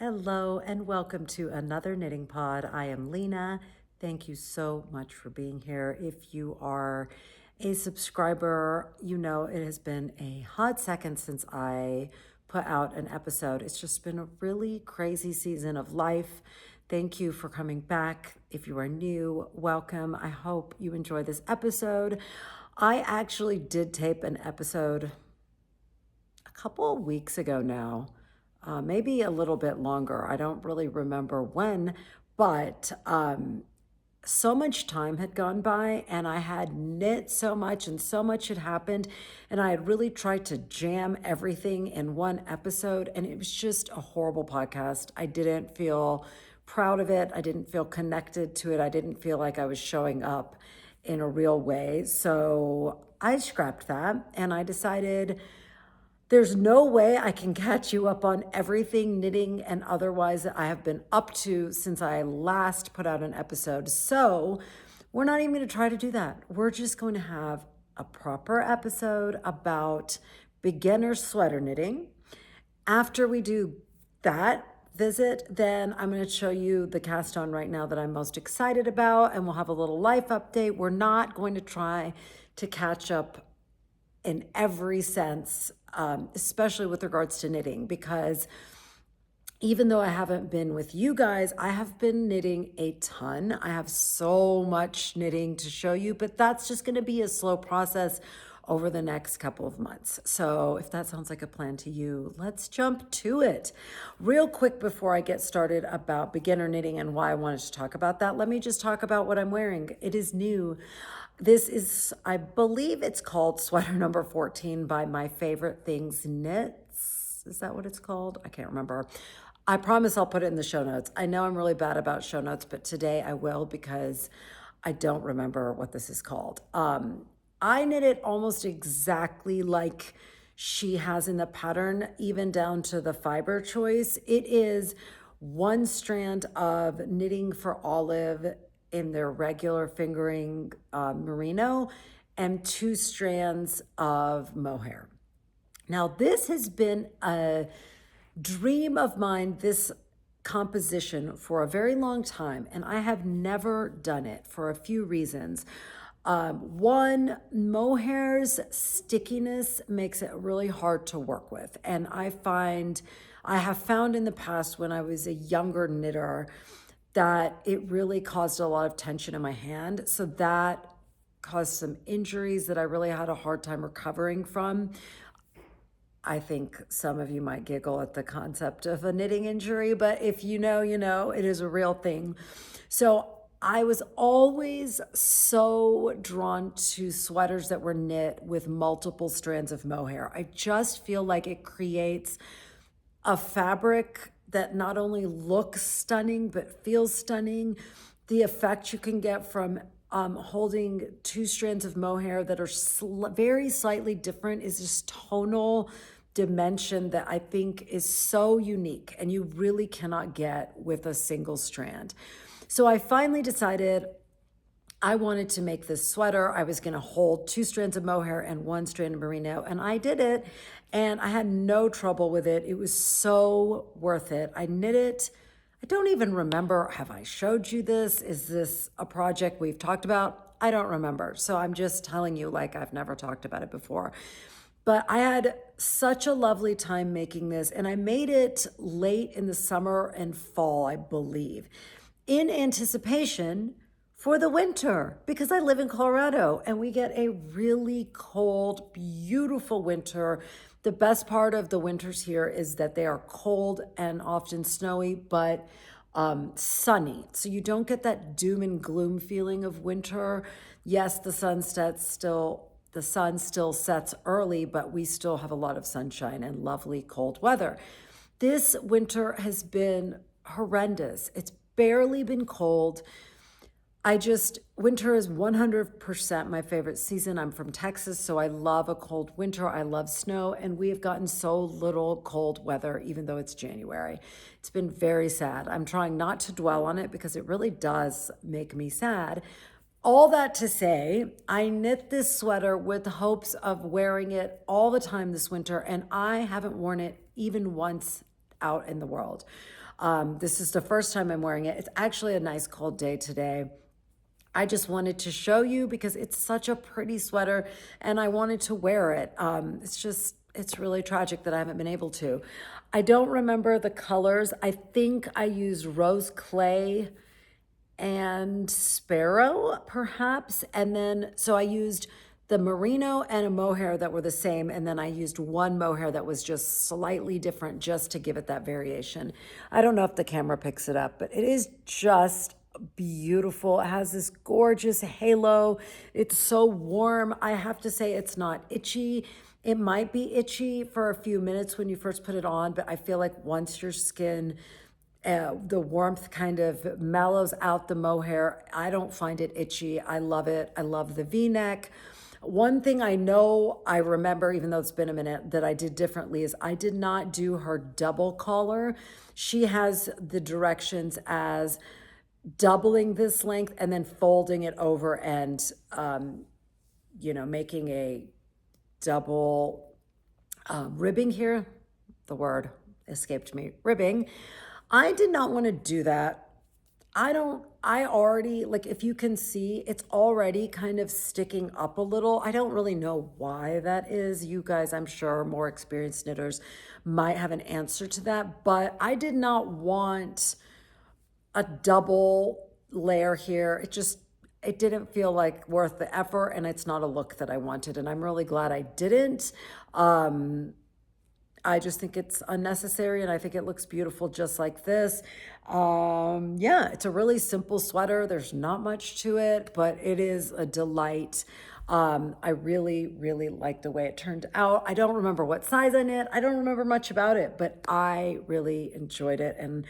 Hello and welcome to another knitting pod. I am Lena. Thank you so much for being here. If you are a subscriber, you know it has been a hot second since I put out an episode. It's just been a really crazy season of life. Thank you for coming back. If you are new, welcome. I hope you enjoy this episode. I actually did tape an episode a couple of weeks ago now, maybe a little bit longer. I don't really remember when, but so much time had gone by and I had knit so much and so much had happened. And I had really tried to jam everything in one episode. And it was just a horrible podcast. I didn't feel proud of it. I didn't feel connected to it. I didn't feel like I was showing up in a real way. So I scrapped that and I decided there's no way I can catch you up on everything knitting and otherwise that I have been up to since I last put out an episode. So we're not even going to try to do that. We're just going to have a proper episode about beginner sweater knitting. After we do that visit, then I'm going to show you the cast on right now that I'm most excited about, and we'll have a little life update. We're not going to try to catch up in every sense, especially with regards to knitting, because even though I haven't been with you guys, I have been knitting a ton. I have so much knitting to show you, but that's just going to be a slow process over the next couple of months. So if that sounds like a plan to you, let's jump to it. Real quick before I get started about beginner knitting and why I wanted to talk about that, let me just talk about what I'm wearing. It is new. This is, I believe it's called sweater number 14 by My Favorite Things Knits. Is that what it's called? I can't remember. I promise I'll put it in the show notes. I know I'm really bad about show notes, but today I will because I don't remember what this is called. I knit it almost exactly like she has in the pattern, even down to the fiber choice. It is one strand of knitting for olive in their regular fingering merino and two strands of mohair. Now, this has been a dream of mine, this composition, for a very long time, and I have never done it for a few reasons. One, mohair's stickiness makes it really hard to work with. And I have found in the past when I was a younger knitter that it really caused a lot of tension in my hand. So that caused some injuries that I really had a hard time recovering from. I think some of you might giggle at the concept of a knitting injury, but if you know, you know, it is a real thing. So I was always so drawn to sweaters that were knit with multiple strands of mohair. I just feel like it creates a fabric that not only looks stunning, but feels stunning. The effect you can get from holding two strands of mohair that are very slightly different is this tonal dimension that I think is so unique and you really cannot get with a single strand. So I finally decided I wanted to make this sweater. I was going to hold two strands of mohair and one strand of merino, and I did it, and I had no trouble with it. It was so worth it. I knit it. I don't even remember. Have I showed you this? Is this a project we've talked about? I don't remember. So I'm just telling you like I've never talked about it before. But I had such a lovely time making this, and I made it late in the summer and fall, I believe, in anticipation for the winter, because I live in Colorado and we get a really cold, beautiful winter. The best part of the winters here is that they are cold and often snowy, but sunny. So you don't get that doom and gloom feeling of winter. Yes, the sun still sets early, but we still have a lot of sunshine and lovely cold weather. This winter has been horrendous. It's barely been cold. Winter is 100% my favorite season. I'm from Texas, so I love a cold winter. I love snow, and we have gotten so little cold weather, even though it's January. It's been very sad. I'm trying not to dwell on it because it really does make me sad. All that to say, I knit this sweater with hopes of wearing it all the time this winter, and I haven't worn it even once out in the world. This is the first time I'm wearing it. It's actually a nice cold day today. I just wanted to show you because it's such a pretty sweater and I wanted to wear it. It's really tragic that I haven't been able to. I don't remember the colors. I think I used Rose Clay and Sparrow, perhaps. And then, so I used the merino and a mohair that were the same. And then I used one mohair that was just slightly different just to give it that variation. I don't know if the camera picks it up, but it is just beautiful. It has this gorgeous halo. It's so warm. I have to say it's not itchy. It might be itchy for a few minutes when you first put it on, but I feel like once your skin, the warmth kind of mellows out the mohair, I don't find it itchy. I love it. I love the V-neck. One thing I know, I remember, even though it's been a minute, that I did differently is I did not do her double collar. She has the directions as doubling this length and then folding it over and, making a double ribbing here. The word escaped me, ribbing. I did not want to do that. I already, like, if you can see, it's already kind of sticking up a little. I don't really know why that is. You guys, I'm sure more experienced knitters might have an answer to that, but I did not want a double layer here. It didn't feel like worth the effort, and it's not a look that I wanted, and I'm really glad I didn't. I just think it's unnecessary, and I think it looks beautiful just like this. Yeah, it's a really simple sweater. There's not much to it, but it is a delight. I really, really like the way it turned out. I don't remember what size I knit. I don't remember much about it, but I really enjoyed it, and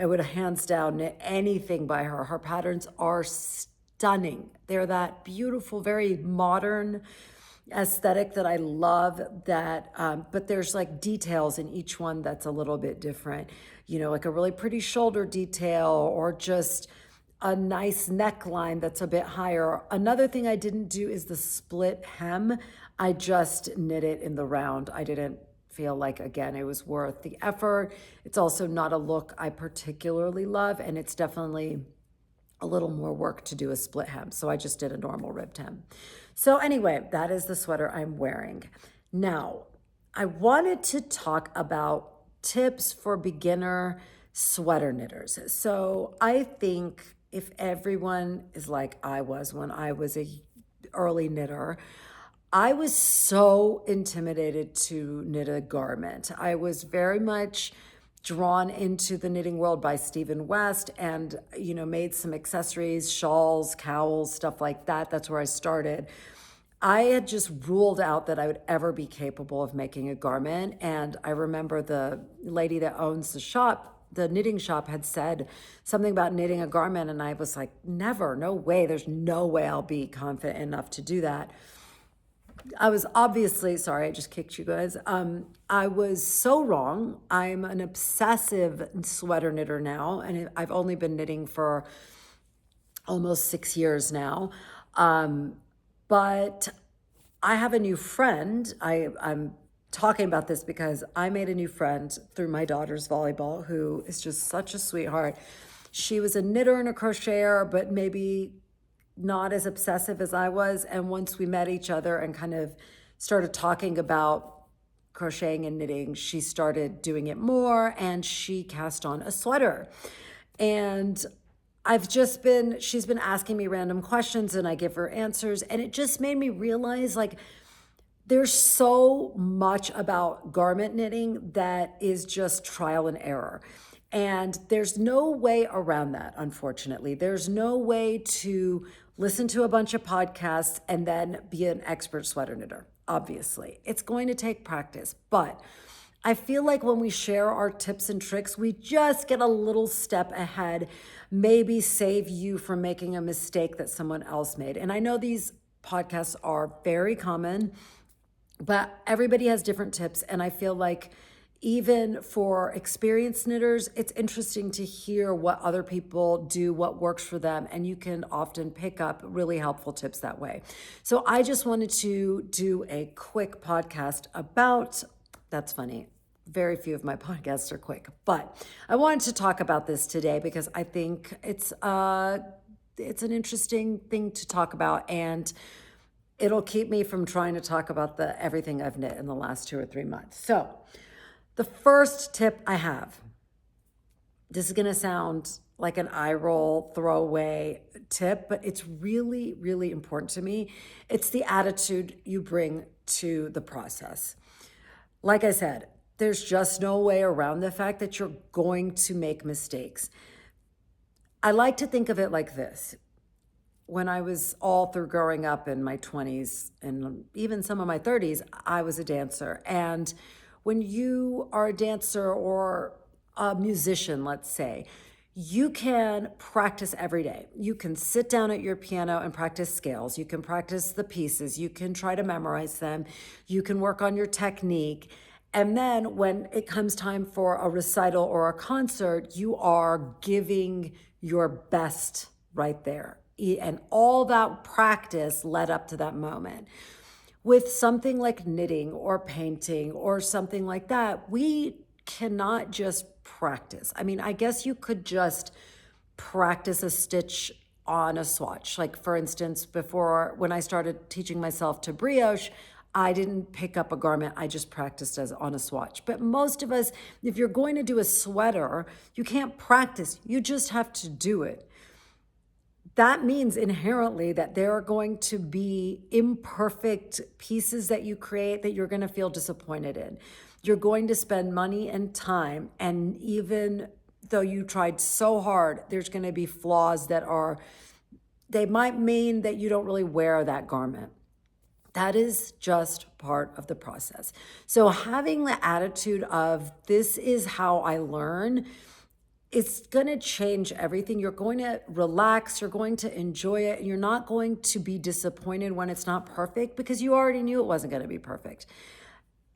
I would hands down knit anything by her. Her patterns are stunning. They're that beautiful, very modern aesthetic that I love, that but there's like details in each one that's a little bit different, like a really pretty shoulder detail or just a nice neckline that's a bit higher. Another thing I didn't do is the split hem. I just knit it in the round. I didn't feel like, again, it was worth the effort. It's also not a look I particularly love, and it's definitely a little more work to do a split hem. So I just did a normal ribbed hem. So anyway, that is the sweater I'm wearing. Now, I wanted to talk about tips for beginner sweater knitters. So I think if everyone is like I was when I was a early knitter, I was so intimidated to knit a garment. I was very much drawn into the knitting world by Stephen West and, made some accessories, shawls, cowls, stuff like that. That's where I started. I had just ruled out that I would ever be capable of making a garment. And I remember the lady that owns the shop, the knitting shop, had said something about knitting a garment. And I was like, never, no way. There's no way I'll be confident enough to do that. I was obviously, sorry, I just kicked you guys. I was so wrong. I'm an obsessive sweater knitter now, and I've only been knitting for almost 6 years now. But I have a new friend. I'm talking about this because I made a new friend through my daughter's volleyball, who is just such a sweetheart. She was a knitter and a crocheter, but maybe not as obsessive as I was. And once we met each other and kind of started talking about crocheting and knitting, she started doing it more, and she cast on a sweater. And she's been asking me random questions and I give her answers. And it just made me realize, like, there's so much about garment knitting that is just trial and error. And there's no way around that, unfortunately. There's no way to listen to a bunch of podcasts and then be an expert sweater knitter. Obviously, it's going to take practice, but I feel like when we share our tips and tricks, we just get a little step ahead, maybe save you from making a mistake that someone else made. And I know these podcasts are very common, but everybody has different tips. And I feel like even for experienced knitters, it's interesting to hear what other people do, what works for them, and you can often pick up really helpful tips that way. So I just wanted to do a quick podcast about, that's funny, very few of my podcasts are quick, but I wanted to talk about this today because I think it's an interesting thing to talk about, and it'll keep me from trying to talk about everything I've knit in the last 2 or 3 months. So the first tip I have, this is going to sound like an eye roll throwaway tip, but it's really, really important to me. It's the attitude you bring to the process. Like I said, there's just no way around the fact that you're going to make mistakes. I like to think of it like this. When I was all through growing up in my 20s and even some of my 30s, I was a dancer. And when you are a dancer or a musician, let's say, you can practice every day. You can sit down at your piano and practice scales. You can practice the pieces. You can try to memorize them. You can work on your technique. And then when it comes time for a recital or a concert, you are giving your best right there. And all that practice led up to that moment. With something like knitting or painting or something like that, we cannot just practice. I mean, I guess you could just practice a stitch on a swatch. Like for instance, when I started teaching myself to brioche, I didn't pick up a garment, I just practiced as on a swatch. But most of us, if you're going to do a sweater, you can't practice, you just have to do it. That means inherently that there are going to be imperfect pieces that you create that you're going to feel disappointed in. You're going to spend money and time, and even though you tried so hard, there's going to be flaws they might mean that you don't really wear that garment. That is just part of the process. So having the attitude of this is how I learn, it's going to change everything. You're going to relax, you're going to enjoy it, and you're not going to be disappointed when it's not perfect because you already knew it wasn't going to be perfect.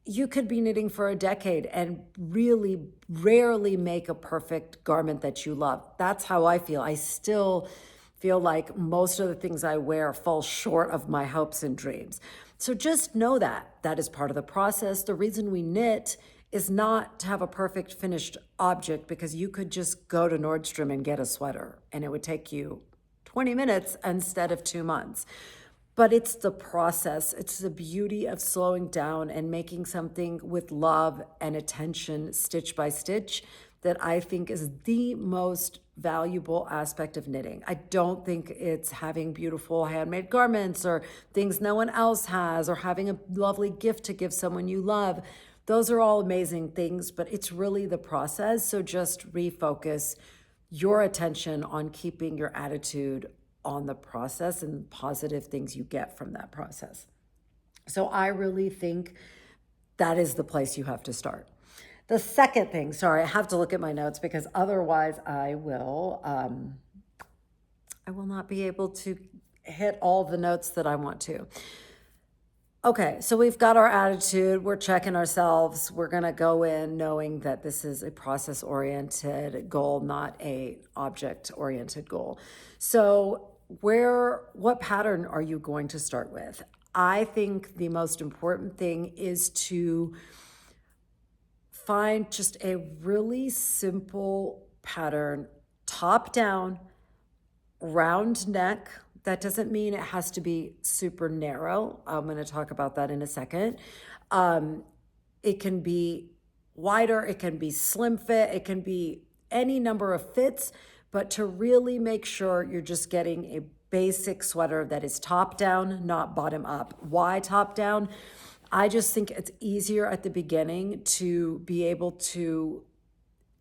You could be knitting for a decade and really rarely make a perfect garment that you love. That's how I feel. I still feel like most of the things I wear fall short of my hopes and dreams. So just know that is part of the process. The reason we knit is not to have a perfect finished object, because you could just go to Nordstrom and get a sweater and it would take you 20 minutes instead of 2 months. But it's the process. It's the beauty of slowing down and making something with love and attention, stitch by stitch, that I think is the most valuable aspect of knitting. I don't think it's having beautiful handmade garments or things no one else has or having a lovely gift to give someone you love. Those are all amazing things, but it's really the process. So just refocus your attention on keeping your attitude on the process and positive things you get from that process. So I really think that is the place you have to start. The second thing, sorry, I have to look at my notes because otherwise I will not be able to hit all the notes that I want to. Okay, so we've got our attitude, we're checking ourselves, we're gonna go in knowing that this is a process-oriented goal, not a object-oriented goal. So what pattern are you going to start with? I think the most important thing is to find just a really simple pattern, top down, round neck. That doesn't mean it has to be super narrow. I'm going to talk about that in a second. It can be wider, it can be slim fit, it can be any number of fits, but to really make sure you're just getting a basic sweater that is top down, not bottom up. Why top down? I just think it's easier at the beginning to be able to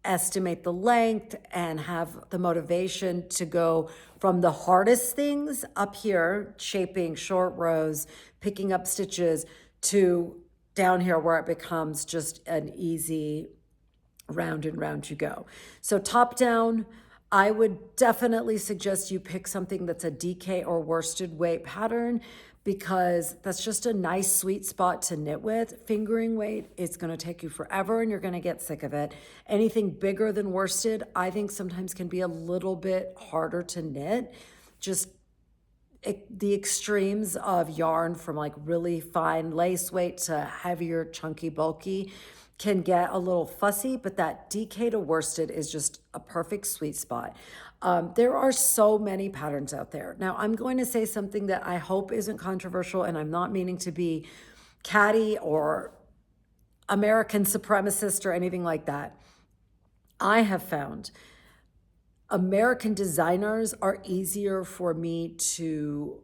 estimate the length and have the motivation to go from the hardest things up here, shaping short rows, picking up stitches, to down here where it becomes just an easy round and round you go. So top down, I would definitely suggest you pick something that's a DK or worsted weight pattern, because that's just a nice sweet spot to knit with. Fingering weight, it's going to take you forever and you're going to get sick of it. Anything bigger than worsted, I think sometimes can be a little bit harder to knit. Just the extremes of yarn from like really fine lace weight to heavier, chunky, bulky can get a little fussy, but that DK to worsted is just a perfect sweet spot. There are so many patterns out there. Now, I'm going to say something that I hope isn't controversial, and I'm not meaning to be catty or American supremacist or anything like that. I have found American designers are easier for me to,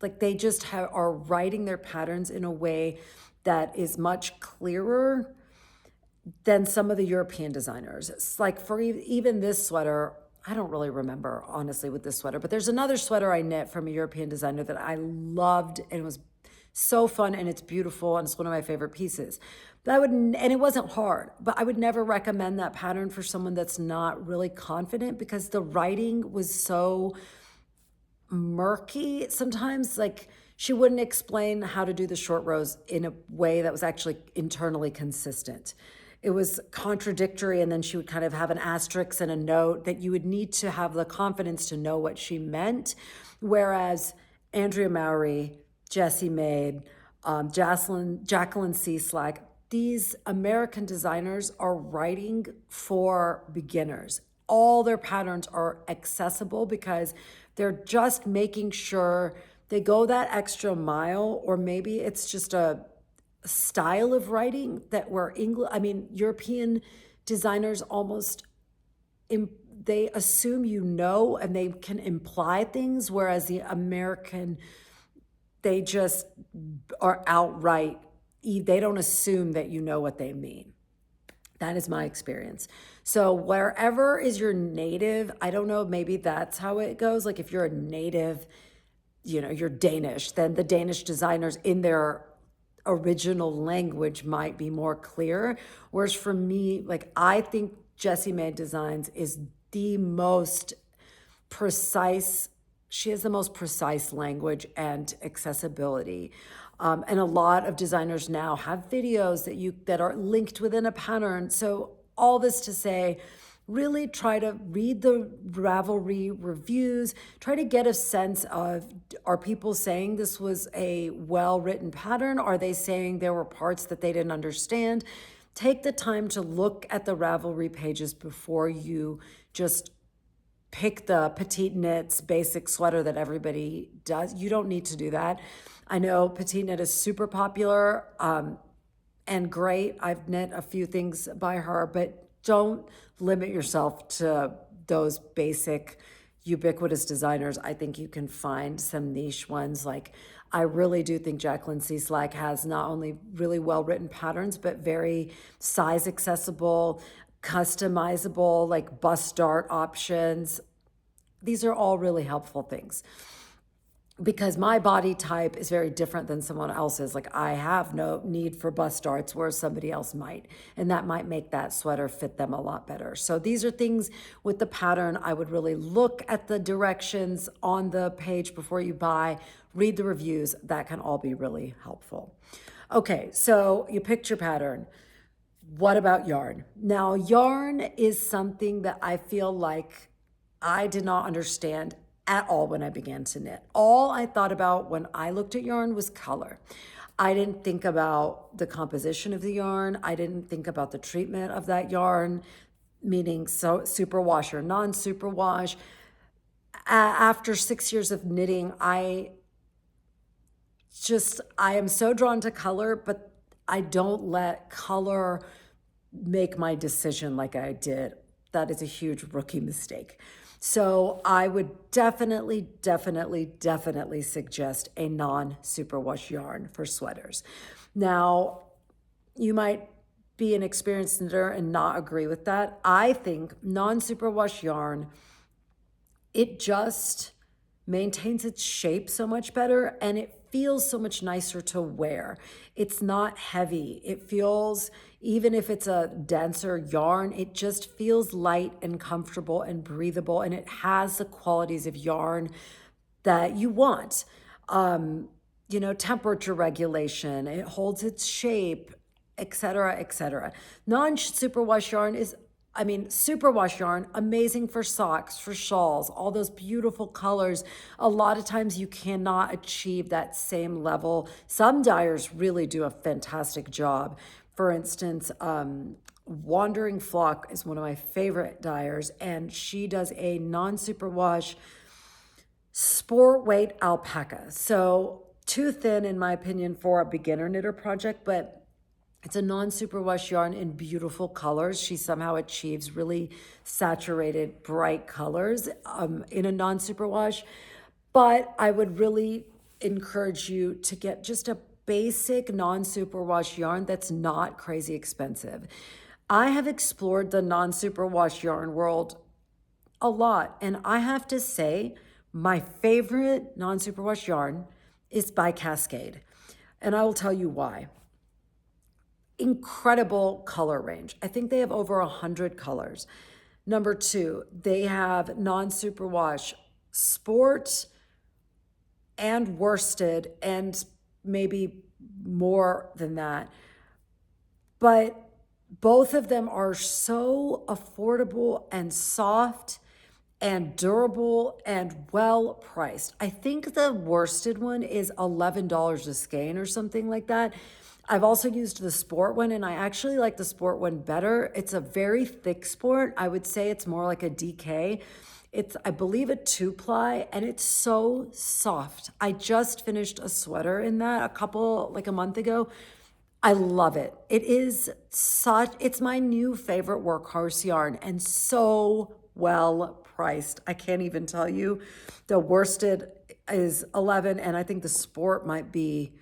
like, they just are writing their patterns in a way that is much clearer than some of the European designers. It's like for even this sweater, I don't really remember honestly with this sweater, but there's another sweater I knit from a European designer that I loved and it was so fun and it's beautiful and it's one of my favorite pieces. But I would, and it wasn't hard, but I would never recommend that pattern for someone that's not really confident because the writing was so murky sometimes. Like she wouldn't explain how to do the short rows in a way that was actually internally consistent. It was contradictory, and then she would kind of have an asterisk and a note that you would need to have the confidence to know what she meant. Whereas Andrea Mowry, Jessie Maid, Jacqueline C. Slack, these American designers are writing for beginners. All their patterns are accessible because they're just making sure they go that extra mile, or maybe it's just a style of writing that where European designers almost, they assume you know and they can imply things, whereas the American, they just are outright, they don't assume that you know what they mean. That is my experience. So wherever is your native, I don't know, maybe that's how it goes. Like if you're a native, you're Danish, then the Danish designers in their original language might be more clear. Whereas for me, like I think Jessie Maid Designs is the most precise. She has the most precise language and accessibility. And a lot of designers now have videos that are linked within a pattern. So all this to say, really try to read the Ravelry reviews, try to get a sense of, are people saying this was a well-written pattern? Are they saying there were parts that they didn't understand? Take the time to look at the Ravelry pages before you just pick the petite knits basic sweater that everybody does. You don't need to do that. I know petite knit is super popular and great. I've knit a few things by her, but don't limit yourself to those basic ubiquitous designers. I think you can find some niche ones. Like I really do think Jacqueline C. Slack has not only really well-written patterns, but very size accessible, customizable, like bust dart options. These are all really helpful things. Because my body type is very different than someone else's. Like I have no need for bust darts, whereas somebody else might. And that might make that sweater fit them a lot better. So these are things with the pattern. I would really look at the directions on the page before you buy, read the reviews. That can all be really helpful. Okay, so you picked your pattern. What about yarn? Now, yarn is something that I feel like I did not understand at all when I began to knit. All I thought about when I looked at yarn was color. I didn't think about the composition of the yarn. I didn't think about the treatment of that yarn, meaning superwash or non-superwash. After 6 years of knitting, I am so drawn to color, but I don't let color make my decision like I did. That is a huge rookie mistake. So I would definitely suggest a non-superwash yarn for sweaters. Now, you might be an experienced knitter and not agree with that. I think non-superwash yarn, it just maintains its shape so much better and it feels so much nicer to wear. It's not heavy. It feels, even if it's a denser yarn, it just feels light and comfortable and breathable, and it has the qualities of yarn that you want. Temperature regulation, it holds its shape, etc., etc. Non-superwash yarn is, superwash yarn, amazing for socks, for shawls, all those beautiful colors. A lot of times you cannot achieve that same level. Some dyers really do a fantastic job For instance, Wandering Flock is one of my favorite dyers, and she does a non-superwash sport weight alpaca. So too thin, in my opinion, for a beginner knitter project, but it's a non-superwash yarn in beautiful colors. She somehow achieves really saturated, bright colors in a non-superwash. But I would really encourage you to get just a basic non-superwash yarn that's not crazy expensive. I have explored the non-superwash yarn world a lot, and I have to say, my favorite non-superwash yarn is by Cascade, and I will tell you why. Incredible color range. I think they have over 100 colors. Number two, they have non-superwash sport and worsted, and maybe more than that. But both of them are so affordable and soft and durable and well priced. I think the worsted one is $11 a skein or something like that. I've also used the sport one, and I actually like the sport one better. It's a very thick sport. I would say it's more like a DK. It's, I believe, a 2-ply, and it's so soft. I just finished a sweater in that a month ago. I love it. It is such, it's my new favorite workhorse yarn, and so well priced. I can't even tell you. The worsted is 11, and I think the sport might be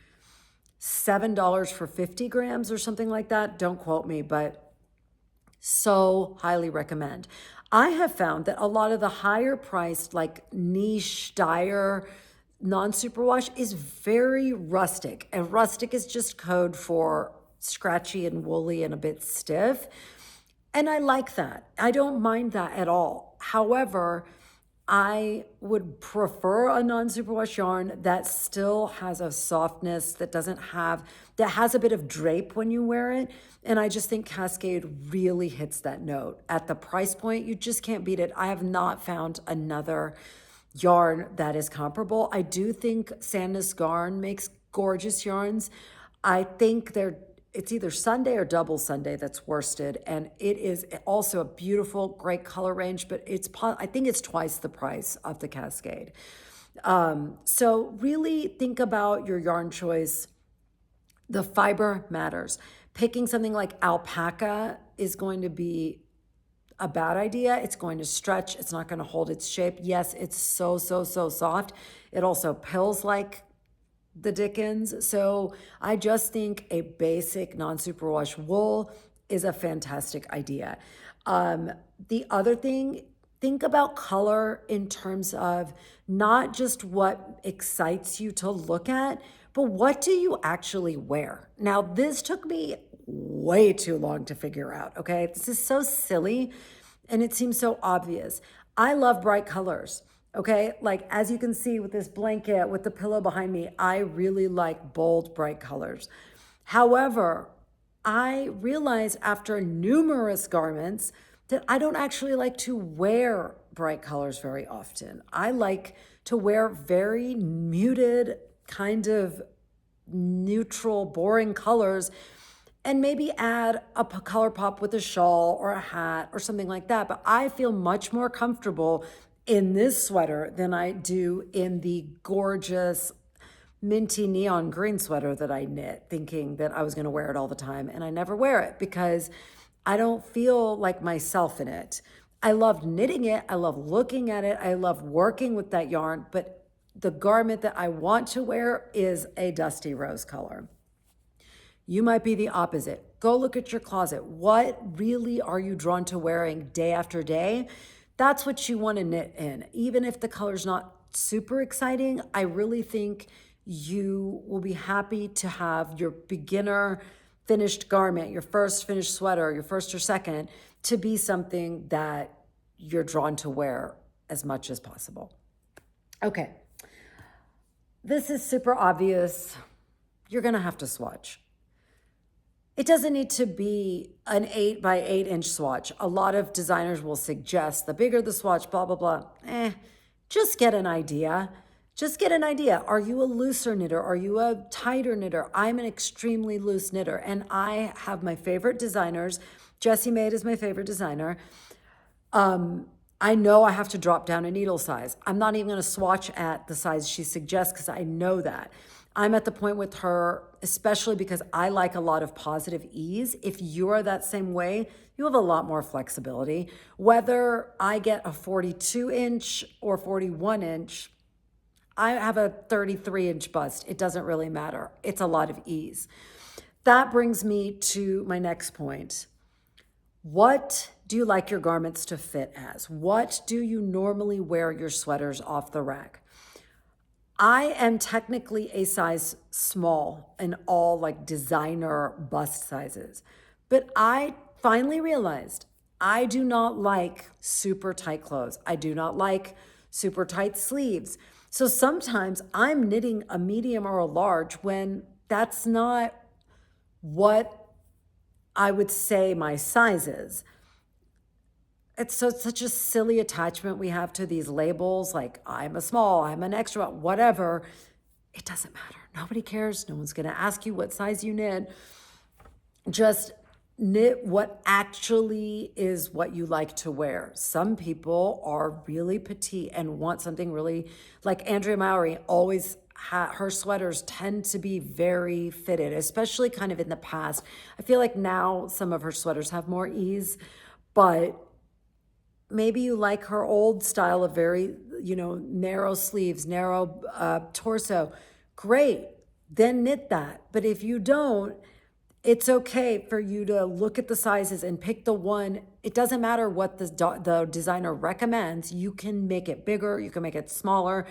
$7 for 50 grams or something like that. Don't quote me, but so highly recommend. I have found that a lot of the higher priced, like niche dyer non-superwash is very rustic, and rustic is just code for scratchy and woolly and a bit stiff. And I like that. I don't mind that at all. However, I would prefer a non-superwash yarn that still has a softness, that has a bit of drape when you wear it. And I just think Cascade really hits that note. At the price point, you just can't beat it. I have not found another yarn that is comparable. I do think Sandnes Garn makes gorgeous yarns. I think it's either Sunday or Double Sunday that's worsted, and it is also a beautiful, great color range, but I think it's twice the price of the Cascade. So really think about your yarn choice. The fiber matters. Picking something like alpaca is going to be a bad idea. It's going to stretch. It's not going to hold its shape. Yes, it's so soft. It also pills like the Dickens. So I just think a basic non-superwash wool is a fantastic idea. The other thing, think about color in terms of not just what excites you to look at, but what do you actually wear? Now, this took me way too long to figure out, okay? This is so silly, and it seems so obvious. I love bright colors. Okay, like as you can see with this blanket, with the pillow behind me, I really like bold, bright colors. However, I realized after numerous garments that I don't actually like to wear bright colors very often. I like to wear very muted, kind of neutral, boring colors, and maybe add a color pop with a shawl or a hat or something like that. But I feel much more comfortable in this sweater than I do in the gorgeous minty neon green sweater that I knit, thinking that I was going to wear it all the time. And I never wear it because I don't feel like myself in it. I love knitting it. I love looking at it. I love working with that yarn. But the garment that I want to wear is a dusty rose color. You might be the opposite. Go look at your closet. What really are you drawn to wearing day after day? That's what you want to knit in. Even if the color's not super exciting, I really think you will be happy to have your beginner finished garment, your first finished sweater, your first or second, to be something that you're drawn to wear as much as possible. Okay, this is super obvious. You're gonna have to swatch. It doesn't need to be an 8 by 8 inch swatch. A lot of designers will suggest the bigger the swatch, blah, blah, blah. Just get an idea. Just get an idea. Are you a looser knitter? Are you a tighter knitter? I'm an extremely loose knitter, and I have my favorite designers. Jessie Maid is my favorite designer. I know I have to drop down a needle size. I'm not even going to swatch at the size she suggests because I know that. I'm at the point with her, especially because I like a lot of positive ease. If you're that same way, you have a lot more flexibility. Whether I get a 42 inch or 41 inch, I have a 33-inch bust. It doesn't really matter. It's a lot of ease. That brings me to my next point. What do you like your garments to fit as? What do you normally wear your sweaters off the rack? I am technically a size small in all like designer bust sizes, but I finally realized I do not like super tight clothes. I do not like super tight sleeves. So sometimes I'm knitting a medium or a large when that's not what I would say my size is. It's such a silly attachment we have to these labels, like I'm a small, I'm an extra, whatever. It doesn't matter. Nobody cares. No one's going to ask you what size you knit. Just knit what actually is what you like to wear. Some people are really petite and want something really, like Andrea Mowry always her sweaters tend to be very fitted, especially kind of in the past. I feel like now some of her sweaters have more ease, but maybe you like her old style of very, narrow sleeves, narrow torso. Great, then knit that. But if you don't, it's okay for you to look at the sizes and pick the one. It doesn't matter what the designer recommends. You can make it bigger, you can make it smaller.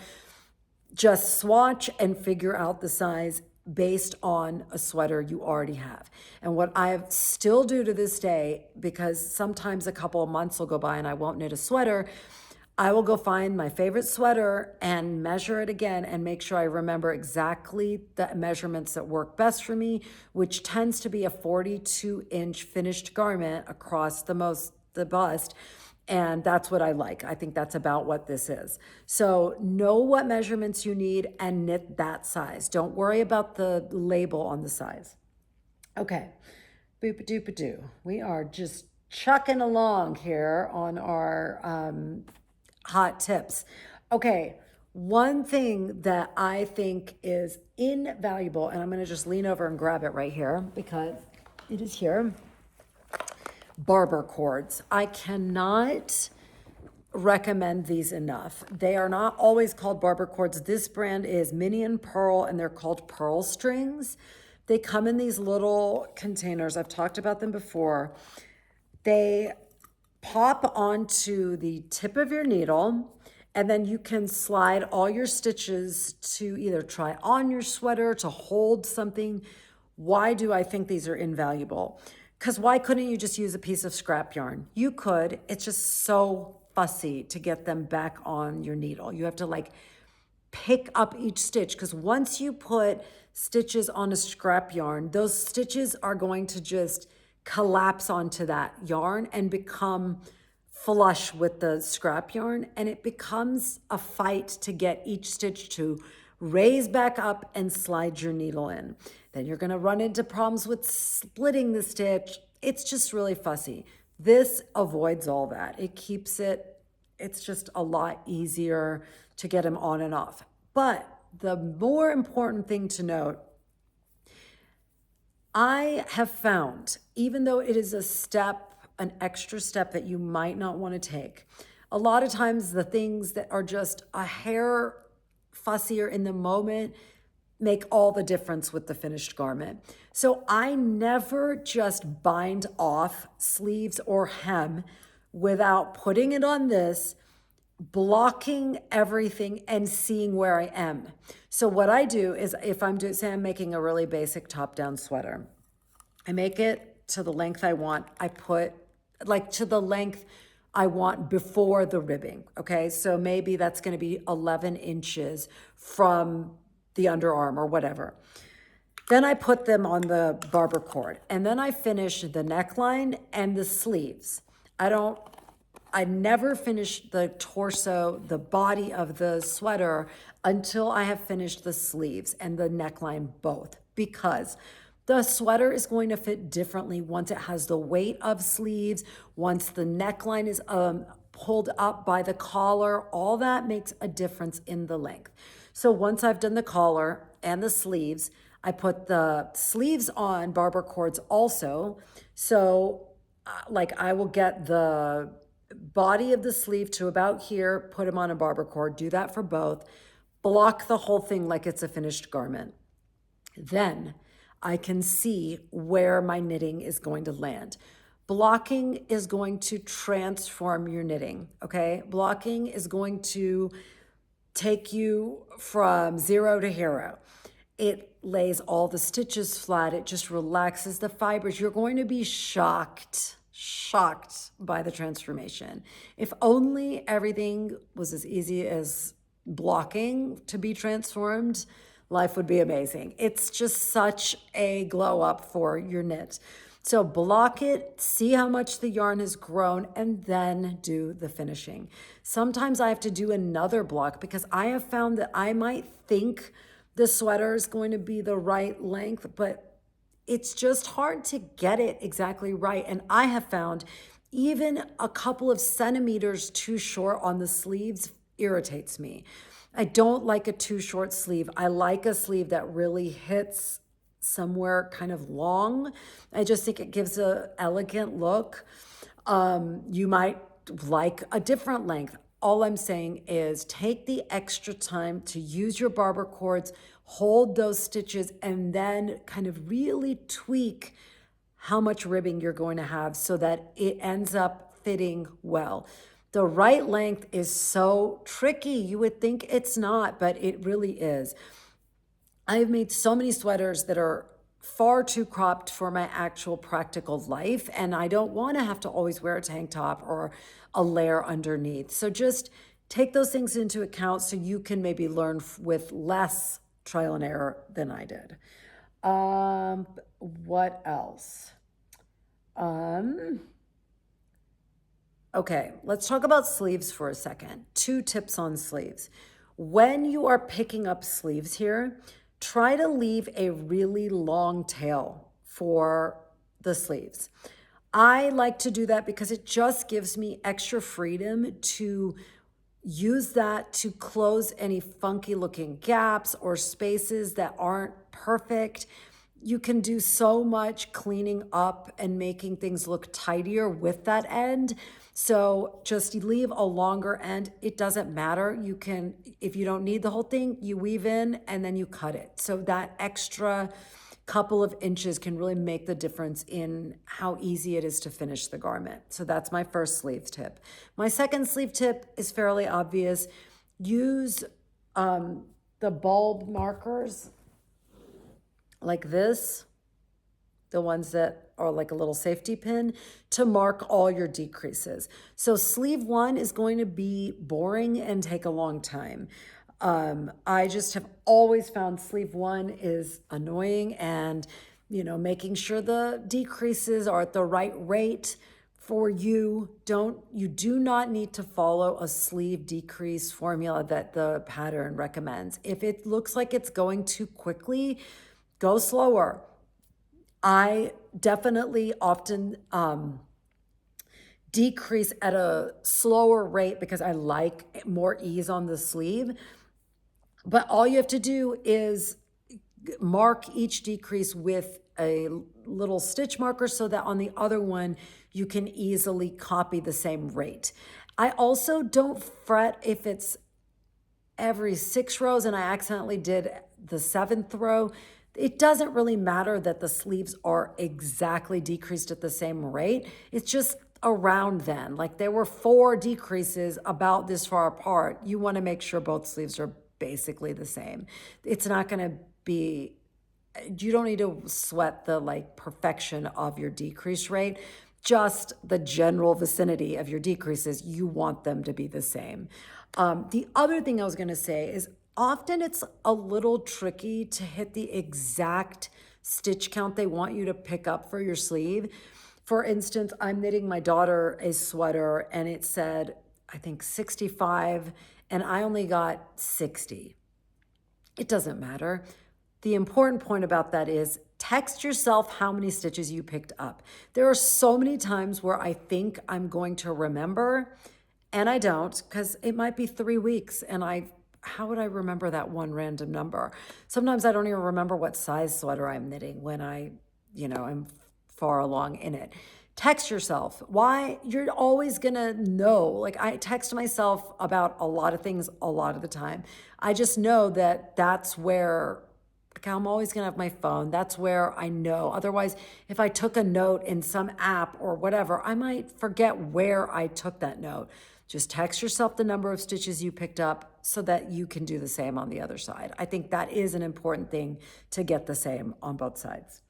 Just swatch and figure out the size based on a sweater you already have. And what I still do to this day, because sometimes a couple of months will go by and I won't knit a sweater, I will go find my favorite sweater and measure it again and make sure I remember exactly the measurements that work best for me, which tends to be a 42-inch finished garment across the bust. And that's what I like. I think that's about what this is. So know what measurements you need and knit that size. Don't worry about the label on the size. Okay, boop-a-doop-a-doo. We are just chucking along here on our hot tips. Okay, one thing that I think is invaluable, and I'm going to just lean over and grab it right here because it is here. Barber cords. I cannot recommend these enough. They are not always called barber cords. This brand is Mini and Pearl, and they're called pearl strings. They come in these little containers. I've talked about them before. They pop onto the tip of your needle, and then you can slide all your stitches to either try on your sweater, to hold something. Why do I think these are invaluable? Because why couldn't you just use a piece of scrap yarn? You could. It's just so fussy to get them back on your needle. You have to like pick up each stitch, because once you put stitches on a scrap yarn, those stitches are going to just collapse onto that yarn and become flush with the scrap yarn, and it becomes a fight to get each stitch to raise back up and slide your needle in. Then you're going to run into problems with splitting the stitch. It's just really fussy. This avoids all that. It keeps it's just a lot easier to get them on and off. But the more important thing to note, I have found, even though it is an extra step that you might not want to take, a lot of times the things that are just a hair fussier in the moment make all the difference with the finished garment. So I never just bind off sleeves or hem without putting it on this, blocking everything and seeing where I am. So what I do is, if say I'm making a really basic top-down sweater, I make it to the length I want. I put to the length I want before the ribbing, okay? So maybe that's gonna be 11 inches from the underarm or whatever. Then I put them on the barber cord, and then I finish the neckline and the sleeves. I I never finish the torso, the body of the sweater until I have finished the sleeves and the neckline both, because the sweater is going to fit differently once it has the weight of sleeves, once the neckline is pulled up by the collar. All that makes a difference in the length. So once I've done the collar and the sleeves, I put the sleeves on barber cords also. So like I will get the body of the sleeve to about here, put them on a barber cord, do that for both, block the whole thing like it's a finished garment. Then I can see where my knitting is going to land. Blocking is going to transform your knitting, okay? Blocking is going to take you from 0 to hero. It lays all the stitches flat. It just relaxes the fibers. You're going to be shocked by the transformation. If only everything was as easy as blocking to be transformed, life would be amazing. It's just such a glow up for your knit. So block it, see how much the yarn has grown, and then do the finishing. Sometimes I have to do another block because I have found that I might think the sweater is going to be the right length, but it's just hard to get it exactly right. And I have found even a couple of centimeters too short on the sleeves irritates me. I don't like a too short sleeve. I like a sleeve that really hits somewhere kind of long. I just think it gives an elegant look. You might like a different length. All I'm saying is take the extra time to use your barber cords, hold those stitches, and then kind of really tweak how much ribbing you're going to have so that it ends up fitting well. The right length is so tricky. You would think it's not, but it really is. I've made so many sweaters that are far too cropped for my actual practical life, and I don't want to have to always wear a tank top or a layer underneath. So just take those things into account so you can maybe learn with less trial and error than I did. What else? Okay, let's talk about sleeves for a second. 2 tips on sleeves. When you are picking up sleeves here, try to leave a really long tail for the sleeves. I like to do that because it just gives me extra freedom to use that to close any funky looking gaps or spaces that aren't perfect. You can do so much cleaning up and making things look tidier with that end. So just leave a longer end. It doesn't matter. You can, if you don't need the whole thing, you weave in and then you cut it. So that extra couple of inches can really make the difference in how easy it is to finish the garment. So that's my first sleeve tip. My second sleeve tip is fairly obvious. Use the bulb markers like this, the ones that are like a little safety pin, to mark all your decreases. So sleeve 1 is going to be boring and take a long time. I just have always found sleeve 1 is annoying, and making sure the decreases are at the right rate for you. You do not need to follow a sleeve decrease formula that the pattern recommends. If it looks like it's going too quickly, go slower. I definitely often decrease at a slower rate because I like more ease on the sleeve. But all you have to do is mark each decrease with a little stitch marker so that on the other one, you can easily copy the same rate. I also don't fret if it's every 6 rows and I accidentally did the 7th row. It doesn't really matter that the sleeves are exactly decreased at the same rate. It's just around then. Like there were 4 decreases about this far apart. You want to make sure both sleeves are basically the same. It's not going to be, you don't need to sweat the perfection of your decrease rate, just the general vicinity of your decreases. You want them to be the same. The other thing I was going to say is often it's a little tricky to hit the exact stitch count they want you to pick up for your sleeve. For instance, I'm knitting my daughter a sweater and it said, I think 65, and I only got 60. It doesn't matter. The important point about that is text yourself how many stitches you picked up. There are so many times where I think I'm going to remember and I don't, because it might be 3 weeks and how would I remember that one random number? Sometimes I don't even remember what size sweater I'm knitting when I'm far along in it. Text yourself. Why? You're always gonna know. Like, I text myself about a lot of things a lot of the time. I just know that that's where, like, I'm always gonna have my phone. That's where I know. Otherwise, if I took a note in some app or whatever, I might forget where I took that note. Just text yourself the number of stitches you picked up so that you can do the same on the other side. I think that is an important thing, to get the same on both sides.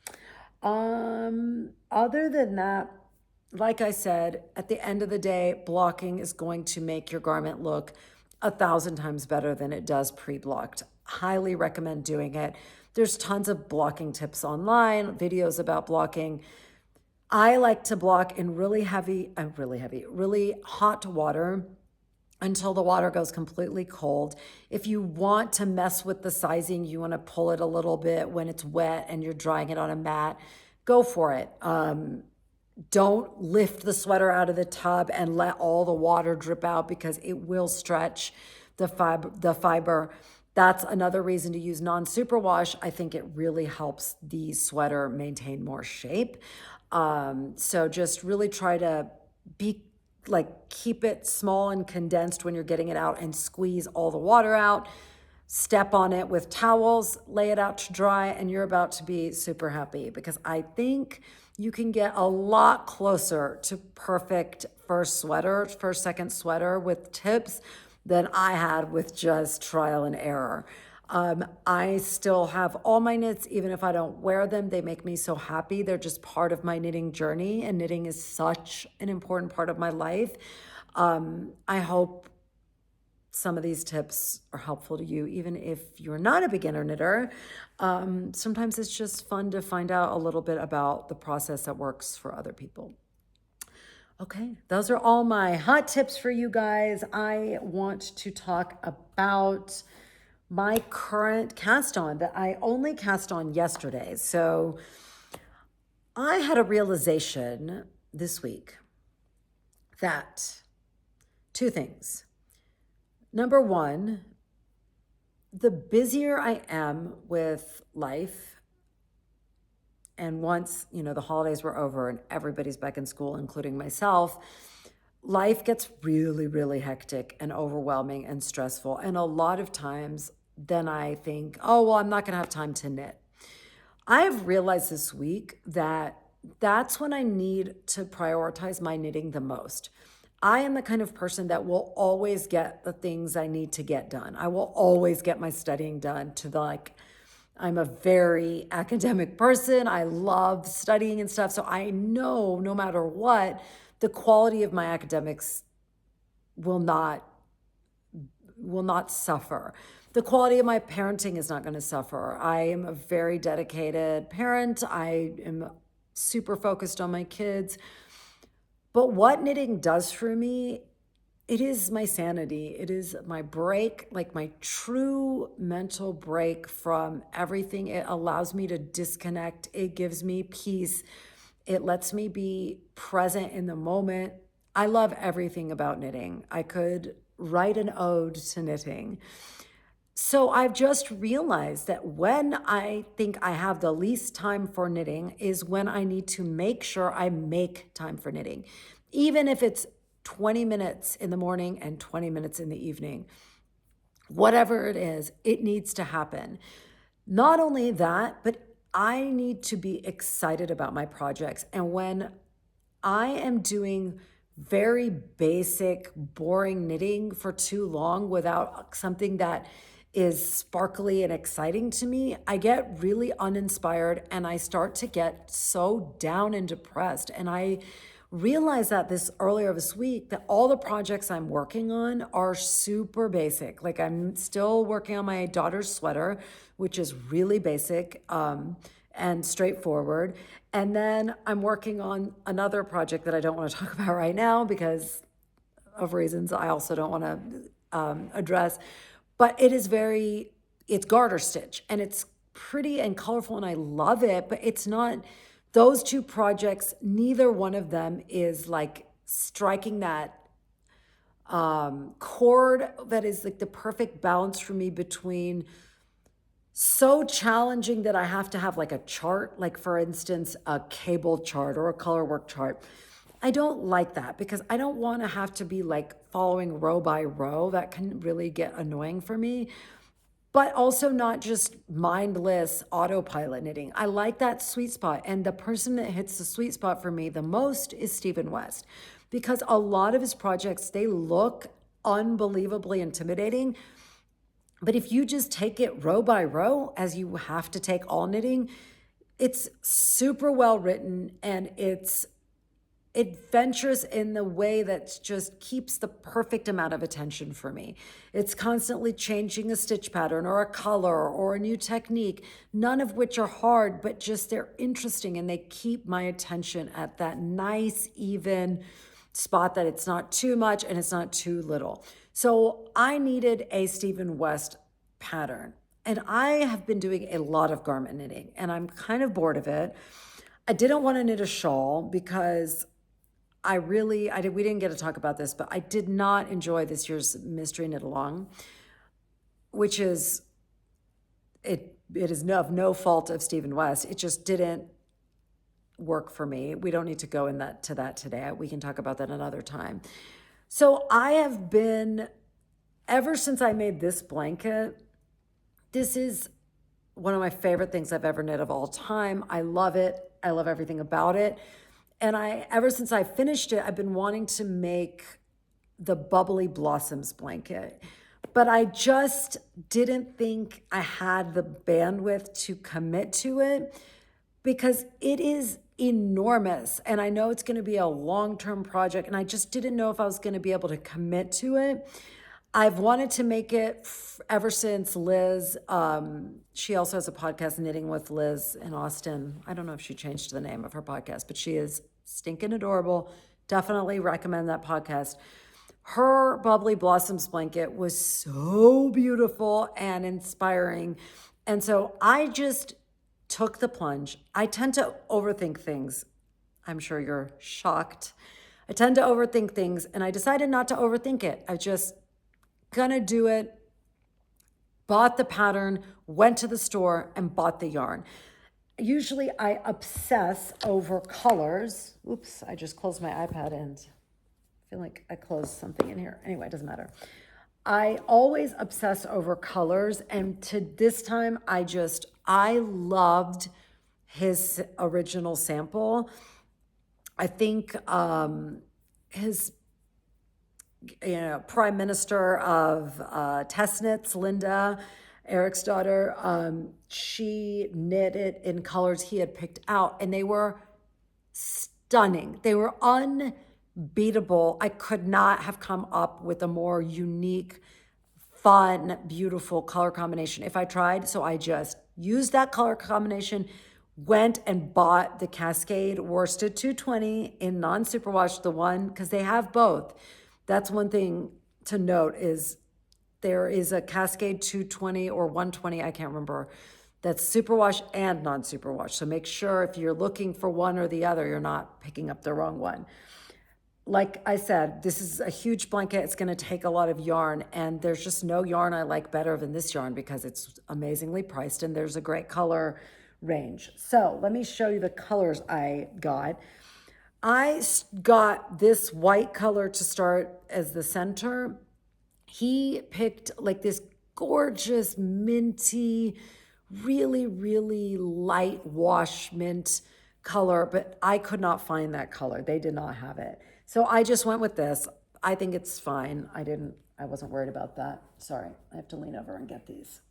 Other than that, like I said, at the end of the day, blocking is going to make your garment look 1,000 times better than it does pre-blocked. Highly recommend doing it. There's tons of blocking tips online, videos about blocking. I like to block in really hot water until the water goes completely cold. If you want to mess with the sizing, you want to pull it a little bit when it's wet and you're drying it on a mat, go for it. Don't lift the sweater out of the tub and let all the water drip out, because it will stretch the fiber. That's another reason to use non-superwash. I think it really helps the sweater maintain more shape. So just really try to keep it small and condensed when you're getting it out, and squeeze all the water out. Step on it with towels, lay it out to dry, and you're about to be super happy, because I think you can get a lot closer to perfect first, second sweater with tips than I had with just trial and error. I still have all my knits, even if I don't wear them. They make me so happy. They're just part of my knitting journey, and knitting is such an important part of my life. I hope some of these tips are helpful to you, even if you're not a beginner knitter. Sometimes it's just fun to find out a little bit about the process that works for other people. Okay, those are all my hot tips for you guys. I want to talk about my current cast on that I only cast on yesterday. So I had a realization this week that two things. Number one, the busier I am with life, and once, the holidays were over and everybody's back in school, including myself, life gets really, really hectic and overwhelming and stressful. And a lot of times then I think, oh, well, I'm not going to have time to knit. I've realized this week that that's when I need to prioritize my knitting the most. I am the kind of person that will always get the things I need to get done. I will always get my studying done I'm a very academic person. I love studying and stuff. So I know no matter what, the quality of my academics will not suffer. The quality of my parenting is not going to suffer. I am a very dedicated parent. I am super focused on my kids. But what knitting does for me, it is my sanity. It is my break, like my true mental break from everything. It allows me to disconnect. It gives me peace. It lets me be present in the moment. I love everything about knitting. I could write an ode to knitting. So I've just realized that when I think I have the least time for knitting is when I need to make sure I make time for knitting. Even if it's 20 minutes in the morning and 20 minutes in the evening, whatever it is, it needs to happen. Not only that, but I need to be excited about my projects. And when I am doing very basic, boring knitting for too long without something that is sparkly and exciting to me, I get really uninspired and I start to get so down and depressed. And I realized that earlier this week that all the projects I'm working on are super basic. I'm still working on my daughter's sweater, which is really basic. and straightforward. And then I'm working on another project that I don't want to talk about right now because of reasons I also don't want to address. But it's garter stitch and it's pretty and colorful and I love it, but it's not, those two projects, neither one of them is like striking that chord that is like the perfect balance for me between so challenging that I have to have like a chart, like for instance, a cable chart or a color work chart. I don't like that because I don't want to have to be like following row by row. That can really get annoying for me. But also not just mindless autopilot knitting. I like that sweet spot. And the person that hits the sweet spot for me the most is Stephen West because a lot of his projects, they look unbelievably intimidating. But if you just take it row by row, as you have to take all knitting, it's super well written and it's adventurous in the way that just keeps the perfect amount of attention for me. It's constantly changing a stitch pattern or a color or a new technique, none of which are hard, but just they're interesting and they keep my attention at that nice, even spot that it's not too much and it's not too little. So I needed a Stephen West pattern. And I have been doing a lot of garment knitting and I'm kind of bored of it. I didn't want to knit a shawl because we didn't get to talk about this, but I did not enjoy this year's mystery knit along, which is, it is of no fault of Stephen West. It just didn't work for me. We don't need to go to that today. We can talk about that another time. So I have been, ever since I made this blanket, this is one of my favorite things I've ever knit of all time. I love it. I love everything about it. And ever since I finished it, I've been wanting to make the Bubbly Blossoms blanket, but I just didn't think I had the bandwidth to commit to it because it is enormous. And I know it's going to be a long-term project and I just didn't know if I was going to be able to commit to it. I've wanted to make it ever since Liz, she also has a podcast, Knitting with Liz in Austin. I don't know if she changed the name of her podcast, but she is stinking adorable. Definitely recommend that podcast. Her Bubbly Blossoms blanket was so beautiful and inspiring. And so I just took the plunge. I tend to overthink things. I'm sure you're shocked. I tend to overthink things and I decided not to overthink it. I just gonna do it, bought the pattern, went to the store and bought the yarn. Usually I obsess over colors. Oops, I just closed my iPad and I feel like I closed something in here. Anyway, it doesn't matter. I always obsess over colors and to this time I loved his original sample. I think his Prime Minister of Tessnitz, Linda, Eric's daughter, she knit it in colors he had picked out, and they were stunning. They were unbeatable. I could not have come up with a more unique, fun, beautiful color combination if I tried. So I just used that color combination, went and bought the Cascade Worsted 220 in non-superwash, the one, because they have both. That's one thing to note is there is a Cascade 220 or 120, I can't remember, that's superwash and non-superwash. So make sure if you're looking for one or the other, you're not picking up the wrong one. Like I said, this is a huge blanket. It's going to take a lot of yarn, and there's just no yarn I like better than this yarn because it's amazingly priced and there's a great color range. So let me show you the colors I got. I got this white color to start as the center. He picked like this gorgeous minty, really, really light wash mint color, but I could not find that color. They did not have it. So I just went with this. I think it's fine. I wasn't worried about that. Sorry, I have to lean over and get these.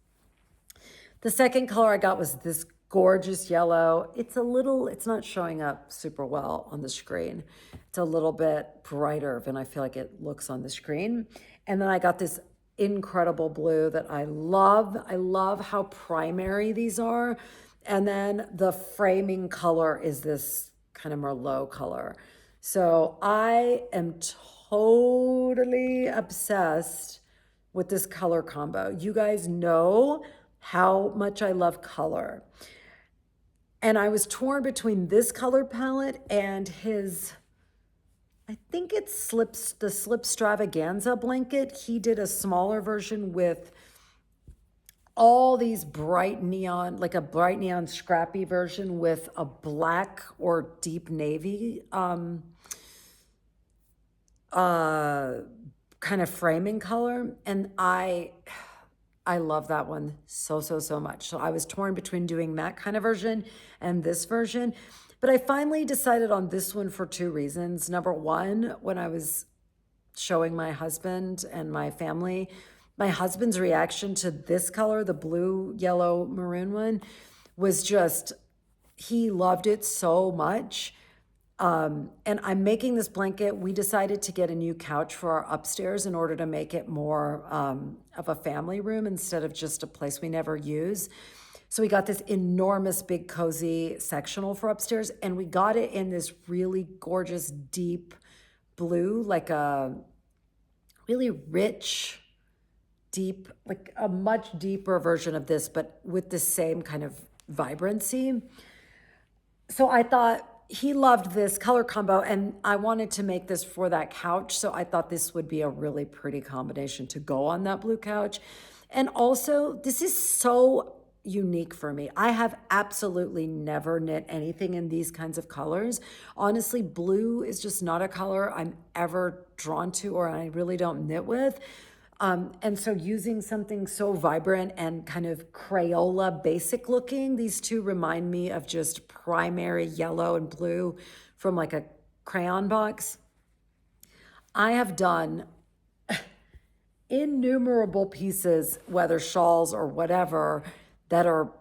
The second color I got was this gorgeous yellow. It's not showing up super well on the screen. It's a little bit brighter than I feel like it looks on the screen. And then I got this incredible blue that I love. I love how primary these are. And then the framing color is this kind of Merlot color. So I am totally obsessed with this color combo. You guys know how much I love color. And I was torn between this color palette and his, I think it's the Slip Stravaganza blanket. He did a smaller version with all these bright neon, like a bright neon scrappy version with a black or deep navy kind of framing color. And I love that one so much. So I was torn between doing that kind of version and this version. But I finally decided on this one for two reasons. Number one, when I was showing my husband and my family, my husband's reaction to this color, the blue, yellow, maroon one, was just, he loved it so much. And I'm making this blanket. We decided to get a new couch for our upstairs in order to make it more of a family room instead of just a place we never use. So we got this enormous, big, cozy sectional for upstairs, and we got it in this really gorgeous, deep blue, like a really rich, deep, like a much deeper version of this, but with the same kind of vibrancy. So I thought he loved this color combo, and I wanted to make this for that couch. So I thought this would be a really pretty combination to go on that blue couch. And also, this is so unique for me. I have absolutely never knit anything in these kinds of colors. Honestly, blue is just not a color I'm ever drawn to or I really don't knit with. And so using something so vibrant and kind of Crayola basic looking, these two remind me of just primary yellow and blue from like a crayon box. I have done innumerable pieces, whether shawls or whatever, that are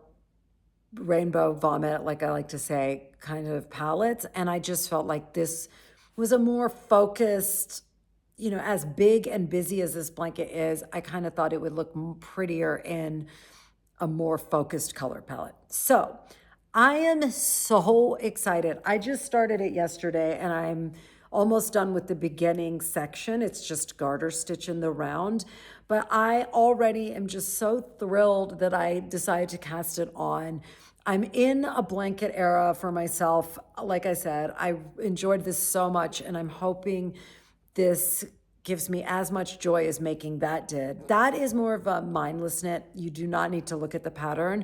rainbow vomit, like I like to say, kind of palettes. And I just felt like this was a more focused, you know, as big and busy as this blanket is, I kind of thought it would look prettier in a more focused color palette. So I am so excited. I just started it yesterday and I'm almost done with the beginning section. It's just garter stitch in the round. But I already am just so thrilled that I decided to cast it on. I'm in a blanket era for myself. Like I said, I enjoyed this so much, and I'm hoping this gives me as much joy as making that did. That is more of a mindless knit. You do not need to look at the pattern.